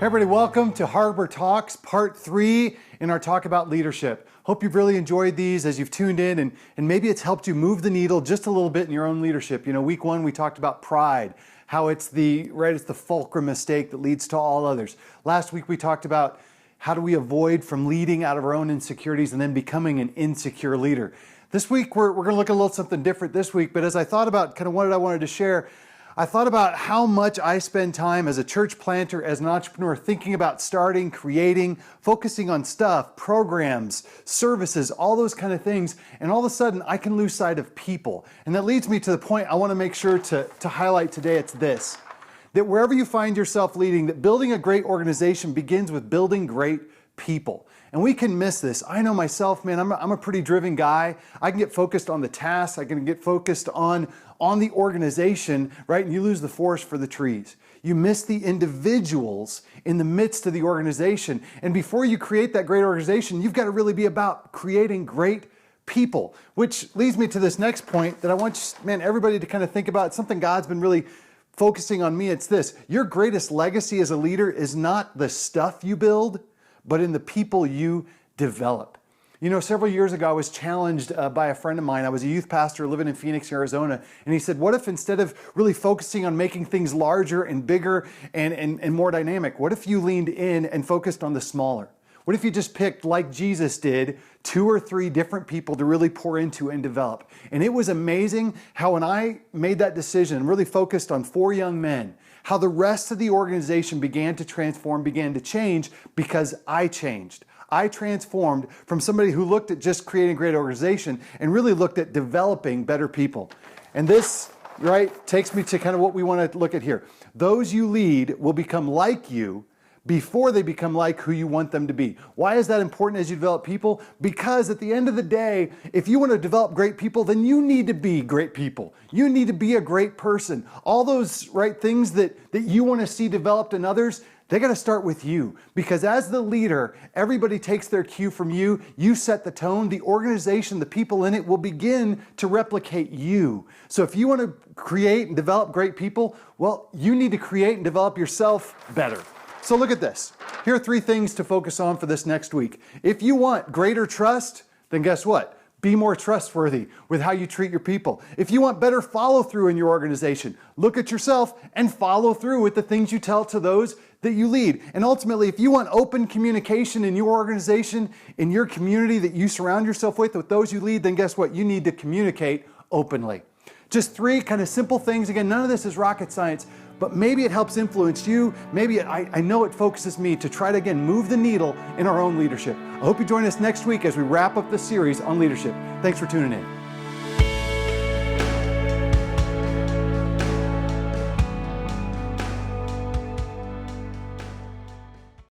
Hey everybody, welcome to Harbor Talks, part 3 in our talk about leadership. Hope you've really enjoyed these as you've tuned in and maybe it's helped you move the needle just a little bit in your own leadership. You know, week 1 we talked about pride, how it's the fulcrum mistake that leads to all others. Last week we talked about how do we avoid from leading out of our own insecurities and then becoming an insecure leader. This week we're going to look at a little something different this week, but as I thought about kind of what I wanted to share, I thought about how much I spend time as a church planter, as an entrepreneur, thinking about starting, creating, focusing on stuff, programs, services, all those kind of things. And all of a sudden, I can lose sight of people. And that leads me to the point I want to make sure to highlight today. It's this, that wherever you find yourself leading, that building a great organization begins with building great people. And we can miss this. I know myself, man, I'm a pretty driven guy. I can get focused on the tasks. I can get focused on the organization, right? And you lose the forest for the trees. You miss the individuals in the midst of the organization. And before you create that great organization, you've got to really be about creating great people, which leads me to this next point that I want everybody to kind of think about. It's something God's been really focusing on me. It's this: your greatest legacy as a leader is not the stuff you build, but in the people you develop. You know, several years ago, I was challenged by a friend of mine. I was a youth pastor living in Phoenix, Arizona. And he said, what if instead of really focusing on making things larger and bigger and more dynamic, what if you leaned in and focused on the smaller? What if you just picked, like Jesus did, 2 or 3 different people to really pour into and develop? And it was amazing how when I made that decision and really focused on 4 young men, how the rest of the organization began to transform, began to change because I changed. I transformed from somebody who looked at just creating a great organization and really looked at developing better people. And this, right, takes me to kind of what we want to look at here. Those you lead will become like you before they become like who you want them to be. Why is that important as you develop people? Because at the end of the day, if you want to develop great people, then you need to be great people. You need to be a great person. All those right things that you want to see developed in others, they got to start with you, because as the leader, everybody takes their cue from you. You set the tone. The organization, the people in it will begin to replicate you. So if you want to create and develop great people, well, you need to create and develop yourself better. So look at this. Here are 3 things to focus on for this next week. If you want greater trust, then guess what? Be more trustworthy with how you treat your people. If you want better follow through in your organization, look at yourself and follow through with the things you tell to those that you lead. And ultimately, if you want open communication in your organization, in your community that you surround yourself with those you lead, then guess what? You need to communicate openly. Just 3 kind of simple things. Again, none of this is rocket science, but maybe it helps influence you. Maybe I know it focuses me to try to, again, move the needle in our own leadership. I hope you join us next week as we wrap up the series on leadership. Thanks for tuning in.